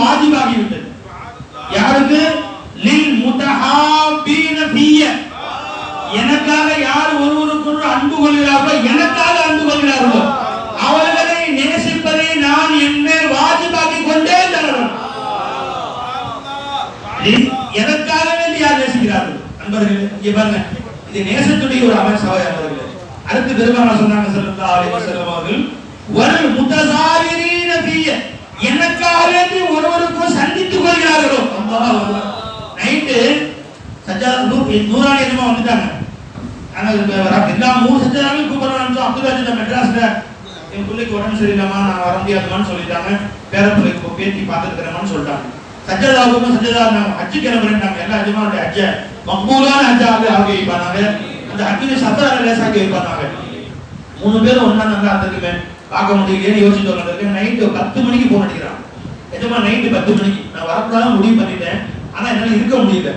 வாஜிபாகி விட்டது. யாருக்கு? லில் முத்தஹாபீன ஃபிய, எனக்காக யார் ஒருவருக்கொரு அன்பு கொள்கிறார்களோ, எனக்காக அன்பு கொள்கிறார்களோ அவர்களை நேசிப்பதை நான் என் மேல் வாஜிபாக்கி கொண்டே தரணும். எனக்காக வேண்டி யார் நேசிக்கிறார்கள் அன்பர்களே, இங்க பாருங்க, இது நேசத்துடைய ஒரு அமைச்சாக அவர்கள். அடுத்து பெருமானார் சொன்னாங்க ஸல்லல்லாஹு அலைஹி வஸல்லம் அவர்கள், வல் முத்தஸாவிரீன ஃபிய, எனக்காக வேண்டி ஒருவருக்கு சந்தித்துக் கொள்கிறார்களோ. அல்லாஹ் அக்பர். நைட்டு சஜ்ஜாத் நூரானி என்னமா வந்துட்டாங்க. ஆனா எல்லா மூணு சஜ்ஜாதாவையும் கூப்பிடுறாங்க. அப்துல்லாஹ் மெட்ராஸ்ல என் பிள்ளைக்கு உடம்பு சரியில்லாமா, நான் வர முடியாதுமான்னு சொல்லிட்டாங்க. பேரப்பிள்ளைக்கு பேட்டி பார்த்துருக்கிறேன்னு சொல்லிட்டாங்க. சஜ்ஜாதாவுக்கும் சஜ்ஜாதா ஹஜ்ஜு கிளம்புறேன்னாங்க. எல்லா ஹஜ்ஜுமாவுடைய ஹஜ்ஜ மக்பூலான ஹஜ்ஜாக ஆகி வைப்பாங்க. அந்த ஹஜ்ஜுடைய சஃபரை லேசாக்கி வைப்பாங்க. 3 பேரும் ஒண்ணா நல்லா இருந்திருக்குமே, பார்க்க முடியலையே யோசிச்சு சொல்லிட்டு நைட்டு 10 மணிக்கு போன் அடிக்கிறான். எஜமா நைட்டு 10 மணிக்கு நான் வரக்கூடாது முடிவு பண்ணிட்டேன், ஆனா என்னால இருக்க முடியல,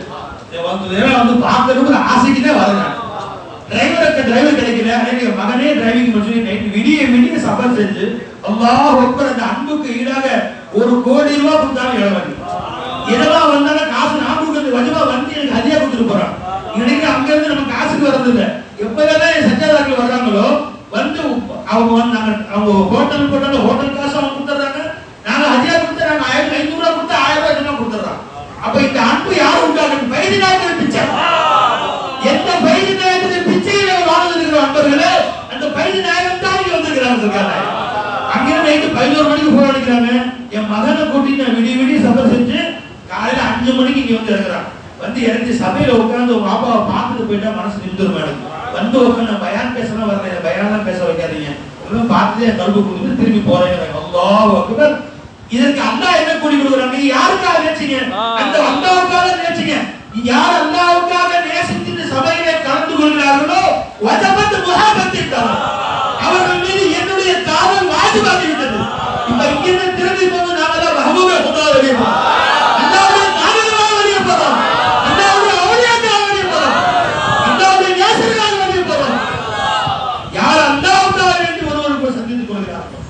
வந்து பார்க்கறதுக்கு ஆசைக்குதே வரேன். டிரைவர் கிடைக்கல. மகனே டிரைவிங் பண்ணி நைட்டு விடிய சஃபர் செஞ்சு அல்லாஹ் அக்பர், அந்த அன்புக்கு ஈடாக 1 கோடி ரூபாய் கொடுத்தாலும் இளவரி. இரவா வந்தாலும் காசு நான் கொடுக்குறது, வஜமா வந்து எனக்கு ஹதியா கொடுத்துட்டு போறான். இன்னைக்கு அங்க இருந்து நம்ம காசுக்கு வர்றது இல்லை. எப்பெல்லாம் சஜ்ஜாதாக்கள் வர்றாங்களோ வந்து அவங்க வந்தாங்க, அவங்க ஹோட்டல் போட்டாலும் ஹோட்டல் காசு அவங்க கொடுத்துறாங்க. நாங்க ஹதியா கொடுத்துறாங்க, 1500 ரூபாய் கொடுத்து 1000 ரூபாய் ஜமா கொடுத்துறாங்க. அப்ப இந்த அன்பு யார் உண்டாகும்? பைதி நாயகத்தின் பிச்சை. எந்த பைதி நாயகத்தின் பிச்சையில வாழ்ந்துருக்கிற அன்பர்களே, அந்த பைதி நாயகம் தான் இங்க வந்திருக்கிறாங்க. சொல்றாங்க அங்கே நைட்டு 11 மணிக்கு போன் அடிக்கிறாங்க. என் மகனை கூட்டிட்டு நான் விடிய சபை செஞ்சு காலையில 5 மணிக்கு இங்க வந்து இறங்குறான். வந்து இறங்கி சபையில உட்கார்ந்து உங்க பாப்பாவை பார்த்துட்டு போயிட்டா மனசு நின்றுடும். மேடம் வந்து உட்காந்து பயான் பேசலாம் வரல, பயானெல்லாம் பேச வைக்காதீங்க, ஒன்றும் பார்த்துட்டு என் கல்வி கொடுத்துட்டு திரும்பி போறேன். அல்லாஹ் அக்பர். இதற்கு அல்லாஹ் என்ன கூலி கொடுக்குறாங்க? யாருக்காக நேசிங்க? அந்த அல்லாஹ்வுக்காக நேசிங்க. யார் அல்லாஹ்வுக்காக நேசித்து சபையிலே கலந்து கொள்கிறார்களோ வஜபத் முஹப்பத்தின், அவர்கள் மீது என்னுடைய காதல் வாஜிபாகி விட்டது. இப்ப இங்கிருந்து திரும்பி போது நாம தான் மஹபூபே குதா வலியப்பா, அல்லாஹ்வுடைய காதலாக வலியப்பா, அல்லாஹ்வுடைய அவுலியாக்காக வலியப்பா, அல்லாஹ்வுடைய நேசர்களாக வலியப்பா. யார் அல்லாஹ்வுக்காக வேண்டி ஒருவருக்கு சந்தித்துக் கொள்கிறார்களோ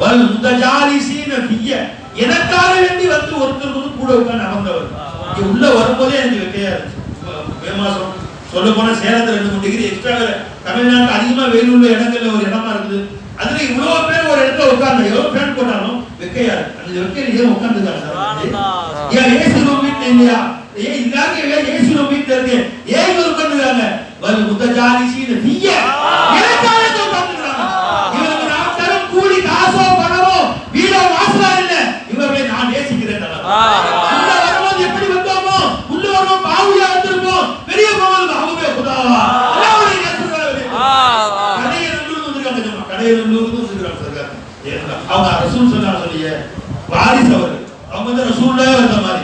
வல் முத்தஜாலிசீன ஃபிய, எனக்காக வேண்டி வந்து ஒருத்தருக்கு கூட உட்கார்ந்து அமர்ந்தவர். இங்க உள்ள வரும்போதே எனக்கு வெக்கையா இருந்துச்சு. மே மாசம் சொல்ல போனா சேலத்துல 2-3 டிகிரி எக்ஸ்ட்ரா. தமிழ்நாட்டுல அதிகமா வெயில் உள்ள இடங்கள்ல ஒரு இடமா இருக்குது. அதுல இவ்வளவு பேர் ஒரு இடத்துல உட்கார்ந்து எவ்வளவு ஃபேன் போட்டாலும் வெக்கையா இருக்கு. அந்த வெக்கையில ஏன் உட்கார்ந்துருக்காங்க? ஏன் ஏசி ரூம் வீட்டுல இல்லையா? ஏன் இல்லாத ஏசி ரூம் வீட்டுல இருக்கு, ஏன் உட்கார்ந்துருக்காங்க? வல் முத்தஜாலிசீன ஃபிய, எனக்காக உட்கார்ந்துருக்காங்க. இவருக்கு நான் தரும் கூலி காசோ பணமோ வீடோ வாசலா இல்ல, இவர்களை நான் நேசிக்கிறேன். உள்ள வரும்போது எப்படி வந்தோமோ உள்ள வருவோம் பாவுயா வந்திருப்போம், பெரிய போவது மஹபூபே குதா அல்லாஹ்வுடைய நேசர்களாக கடையநல்லூர் வந்திருக்காங்க. கடையநல்லூருக்கு வந்திருக்காங்க சர்க்கார். அவங்க ரசூல் ஸல்லல்லாஹு அலைஹி வஸல்லம் வாரிஸ் அவர்கள். அவங்க வந்து ரசூலுல்லாஹ் வந்த மாதிரி,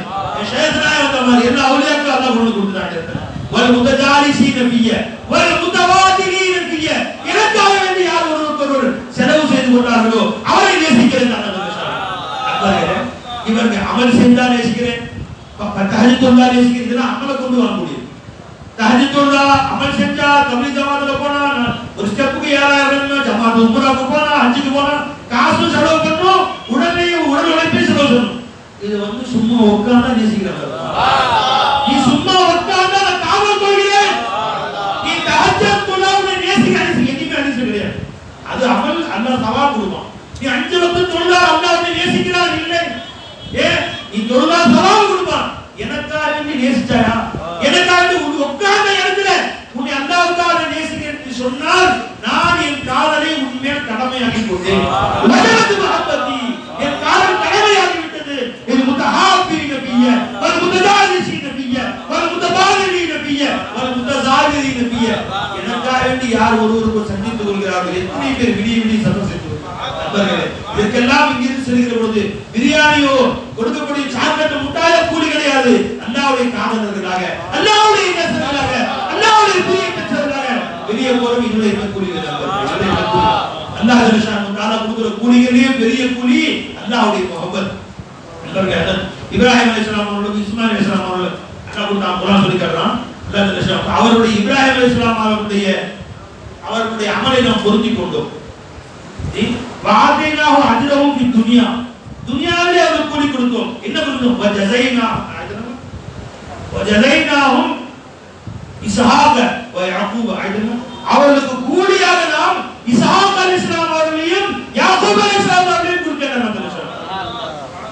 ஷேഖ்னாய் வந்த மாதிரி எல்லா அவுலியாக்களும் அல்லாஹ் கொண்டு கொடுத்துட்டாங்க. வல் முத்தஜாலிசீன ஃபிய வல் முத்தவாதிலீன ஃபிய, எனக்காக வேண்டி யார் ஒருவருக்கொருவர் செலவு செய்து கொண்டார்களோ அவரை நேசிக்கிறேன். இவருக்கு அமல் செஞ்சா நேசிக்கிறேன், தஹஜ்ஜுதுல்லா நேசிக்கிறேன். அமலை கொண்டு வர முடியும். தஹஜ்ஜுதுல்லா அமல் செஞ்சா தப்லீக் ஜமாத்துல போனா ஒரு ஸ்டெப்புக்கு 7000, ஜமாத் உம்ராவுக்கு போனா ஹஜ்ஜுக்கு போனா காசு செலவு பண்ணணும், உடல் உழைப்பை செலவு பண்ணணும். இது வந்து சும்மா உட்கார்ந்தா நேசிக்கிறாங்க. நீ சும்மா உட்கார்ந்தா நான் காவல் கொள்கிறேன். நீ தஹஜ்ஜுதுல்லாவை நேசிக்கிறேன், எதுவுமே நேசிக்கிறேன். அது அமல் அல்லாஹ் சவால் கொடுப்பான். நீ 5 வக்த் தொழுதா அல்லாஹ்வை நேசிக்கிறான் இல்லை, நீ தொழுதா சவால் கொடுப்பான். எனக்காக நீ நேசிச்சாயா? எனக்காக உட்கார்ந்த இடத்துல உன்னை அல்லாஹ்வுக்காக நேசிக்கிறேன் சொன்னால் நான் என் காதலை உன்மேல் கடமையாக்கி கொண்டேன். வஜபத் முஹப்பத்தி, என் காதல் கடமையாகி விட்டது. இது முத்தஹாபீன ஃபிய வல் முத்தஜாலிசீன ஃபிய வல் முத்தபாலிலீன ஃபிய வல் முத்தஸாவிரீன ஃபிய, எனக்காக வேண்டி யார் ஒருவருக்கு சந்தித்துக் கொள்கிறார்கள். எத்தனை பேர் விடிய சபை செஞ்சு இதற்கெல்லாம் இங்கிருந்து செல்கிற பொழுது பிரியாணியோ கொடுக்கக்கூடிய சாக்லேட் முட்டாயோ கூலி கிடையாது. அல்லாஹ்வுடைய காதலர்களாக, அல்லாஹ்வுடைய நேசர்களாக, அல்லாஹ்வுடைய பிரிய பெற்றவர்களாக வெளியே போறோம். இன்னும் கூலி அல்லாஹ் ஜல்லஷானு தஆலா கொடுக்கிற கூலிகளே பெரிய கூலி அல்லாஹ்வுடைய முஹப்பத். இப்ராஹிம் அலைஹிஸ்ஸலாம் அவர்களுக்கு இஸ்மாயில் அலைஹிஸ்ஸலாம் அவர்கள் அல்லாஹ் குர்ஆன் குர்ஆன் சொல்லி காட்டுறான். அல்லாஹ் ஜல்லஷானு அவருடைய இப்ராஹிம் அலைஹிஸ்ஸலாம் அவர்களுடைய அமலை நாம் பொருந்திக் கொண்டோம். வாதேனாஹு அஜ்ரஹு ஃபி துன்யா, துன்யாவிலே அவருக்கு கூலி கொடுத்தோம். என்ன இன்னும் வஜஸைனாஹும் இஸ்ஹாக வ யாக்கூப அவர்களுக்கு கூலியாக நாம் இஸ்ஹாக் அலைஹிஸ்ஸலாம் அவர்களையும் யாக்கூப் அலைஹிஸ்ஸலாம் அவர்களையும் கொடுக்கிறோம்.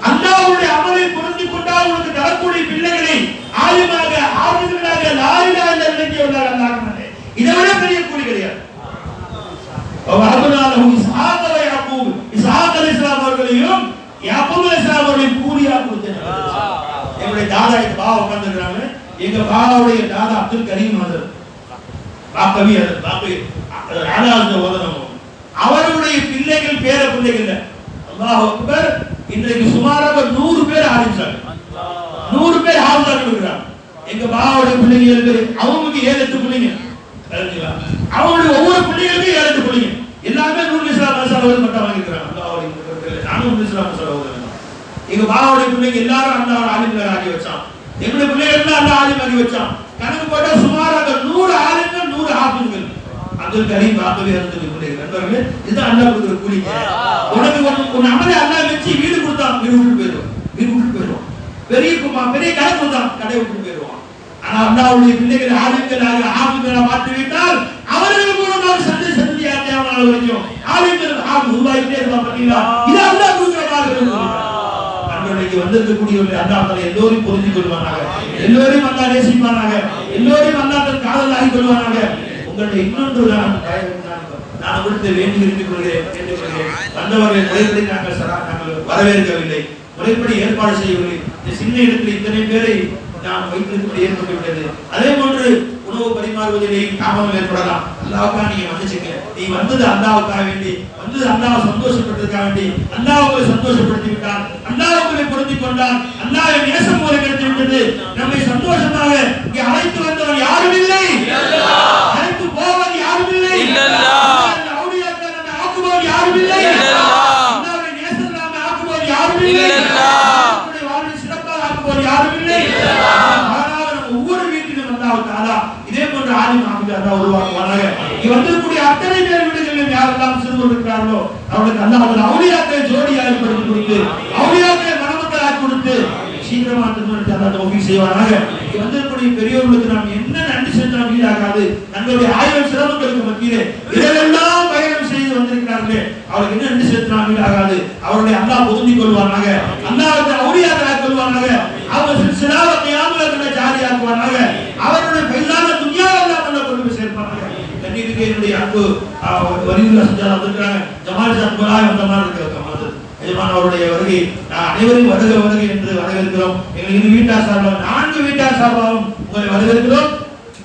அல்லாஹ்வுடைய அமலை புரிந்து கொண்டால் உங்களுக்கு தரக்கூடிய பிள்ளைகளை ஆலிமாக ஆபிதுகளாக லா இலாஹ இல்லல்லாஹ் அல்லாஹ்வே இதை விட பெரிய கூலி கிடையாது. இஸ்ஹாக் வ யாக்கூப் இஸ்ஹாக் அலைஹிஸ்ஸலாம் அவர்களையும் யாக்கூப் அலைஹிஸ்ஸலாம் அவர்களையும் கூலியாக கொடுத்தேன். எங்களுடைய தாதா இந்த பாவ உட்கார்ந்துருக்காங்க. எங்க பாபாவுடைய தாதா அப்துல் கரீம் ஹசரத் பாக்கவி ஹசரத் பாக்கவி ராஜாவுடைய ஓதனம் அவருடைய பிள்ளைகள் பேர பிள்ளைகள் அல்லாஹ் அக்பர் இன்றைக்கு சுமாராக 100 பேர் ஆரம்பிச்சாங்க. 100 பேர் ஹாஃபிஸ் இருக்கிறாங்க. எங்க பாபாவுடைய பிள்ளைகளுக்கு அவங்களுக்கு 7-8 பிள்ளைங்க. அவங்களுடைய ஒவ்வொரு பிள்ளைகளுக்கும் 7-8 பிள்ளைங்க. எல்லாமே நூறு இஸ்லாம் மசாலாவது பட்டம் வாங்கிக்கிறாங்க. அல்லாஹ்வுடைய பிள்ளைகள் நானும் இஸ்லாம் மசாலாவது. எங்க பாபாவுடைய பிள்ளைங்க எல்லாரும் அல்லாஹ் ஆலிம்கள் ஆகி வச்சான். எங்களுடைய பிள்ளைகள் எல்லாம் அல்லாஹ் ஆலிம் ஆகி வச்சான். கணக்கு போட்டா சுமாராக 100 ஆலிம்கள் 100 ஹாஃபிஸ்கள். அப்துல் கரீம் பாக்கவி ஹசரத் பிள்ளைகள் நண்பர்களே இதுதான் அல்லாஹ் கொடுக்கிற கூலிங்க. உனக்கு ஒரு அமலை அல்லாஹ் வெச்சி வீடு கொடுத்தான் வீடு விட்டு போயிடுவான். பெரிய கடை கொடுத்தான் கடை விட்டு போயிடுவான். ஆனா அல்லாஹ்வுடைய பிள்ளைகள் ஆலிம்களாக ஹாஃபிஸ்களாக மாற்றிவிட்டால் அவர்கள் மூலமாக சந்ததியாக தேவனால வரைக்கும் ஆலிம்கள் ஹாஃபிஸ் உருவாகிட்டே இருப்பாங்க. பாத்தீங்களா இது அல்லாஹ் கொடுக்கிற பாக்கியம். அன்றைக்கு வந்திருக்கக்கூடியவர்கள் அல்லாஹ் தஆலா எல்லோரையும் புரிந்து கொள்வானாக. எல்லோரையும் அல்லாஹ் நேசிப்பானாக. எல்லோரையும் அல்லாஹ் தன் காதலாகி கொள்வானாக. உங்களுடைய இன்னொன்று நான் உங்களுக்கு வேண்டி விரும்பிக் கொள்கிறேன். வந்தவர்கள் முறைப்படி நாங்கள் வரவேற்கவில்லை. முறைப்படி ஏற்பாடு செய்யவில்லை. இந்த சின்ன இடத்தில் இத்தனை பேரை நாம் வைத்திருப்பது ஏற்பட்டுவிட்டது. அதே போன்று உணவு பரிமாறுவதிலேயும் தாமதம் ஏற்படலாம். அல்லாஹ்வுக்காக நீங்க வந்துச்சீங்க. நீ வந்தது அல்லாஹ்வுக்காக வேண்டி வந்தது அல்லாஹ் சந்தோஷப்படுறதுக்காக வேண்டி அல்லாஹ் உங்களை சந்தோஷப்படுத்தி விட்டான். அல்லாஹ் உங்களை பொருந்தி கொண்டான். அல்லாஹ் நேசம் மூலம் கிடைத்து விட்டது. நம்மை சந்தோஷமாக இங்கே அழைத்து வந்தவன் யாரும் இல்லை. அழைத்து போவன் யாரும் இல்லை. அவுலியாக்கள் நம்மை ஆக்குபவன் யாரும் இல்லை. அல்லாஹ்வுடைய நேசம் நம்மை ஆக்குபவன் யாரும் இல்லை. நம்முடைய வாழ்வை சிறப்பாக ஆக்குபவன் யாரும் இல்லை. ஒவ்வொரு வீட்டிலும் அல்லாஹ் தஆலா இதே போன்ற ஆலிம் ஆகிய அல்லாஹ் உருவாக்குவானாக. இங்க வந்திருக்கக்கூடிய அத்தனை பேர் வீடுகளிலும் யாரெல்லாம் சிறுவர் இருக்கிறார்களோ அவர்களுக்கு அல்லாஹ் அவுலியாக்களை ஜோடியாக ஏற்படுத்தி கொடுத்து அவுலியாக்களை மணமக்களாக கொடுத்து சீக்கிரமா திருமணத்தை அல்லாஹ் தௌஃபீக் செய்வானாக. இங்க வந்திருக்கக்கூடிய பெரியவர்களுக்கு நாம் என்ன நன்றி செலுத்தினாலும் வீடாகாது. தங்களுடைய ஆயிரம் சிரமங்களுக்கு மத்தியிலே இதெல்லாம் பயணம் செய்து வந்திருக்கிறார்களே அவர்களுக்கு என்ன நன்றி செலுத்தினாலும் வீடாகாது. அவருடைய அல்லாஹ் பொருந்திக் கொள்வானாக. அல்லாஹ் அவுலியாக்களாக கொள்வானாக. அவர் சிலாவ கியாமத்துல ஜாரியாக்குவானாக. அவருடைய பைலான துன்யாவை அல்லாஹ் கொண்டு போய் சேர்ப்பானாக. கண்ணியத்துக்கு என்னுடைய அன்பு வரிவுல்லா சஜாதா வந்திருக்காங்க. ஜமால் சாத் குலாய் வந்த மாதிரி இருக்கிற எஜமான் அவருடைய வருகை அனைவரும் வருகை என்று வரவேற்கிறோம். எங்களுக்கு வீட்டார் சார்பாக 4 வீட்டார் சார்பாகவும் உங்களை வரவேற்கிறோம்.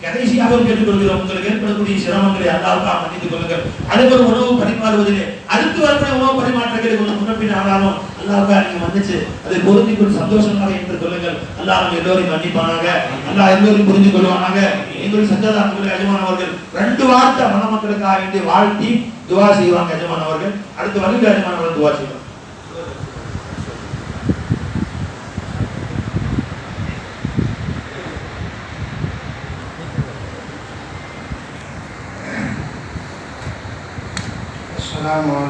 கடைசியாக கேட்டுக்கொள்கிறோம். உங்களுக்கு ஏற்படக்கூடிய சிரமங்களை அல்லாஹ்வுக்காக மன்னித்துக் கொள்ளுங்கள். அதேபோல் உணவு பரிமாறுவதிலே அடுத்து வரக்கூடிய உணவு பரிமாற்றங்களை கொஞ்சம் முன்னப்பின் ஆனாலும் அல்லாஹ்வுக்காக நீங்க வந்துச்சு அதை பொருந்தி கொண்டு சந்தோஷமாக ஏற்றுக் கொள்ளுங்கள். அல்லாஹ் நம்ம எல்லோரையும் மன்னிப்பானாக. அல்லாஹ் எல்லோரையும் புரிந்து கொள்வானாக. எங்களுடைய சஜாதா எஜமான் அவர்கள் 2 வார்த்தை மணமக்களுக்காக வேண்டி வாழ்த்தி துவா செய்வாங்க. எஜமான் அவர்கள் அடுத்து வருகிற எஜமான் அவர்கள் துவா செய்வாங்க. السلام عليكم.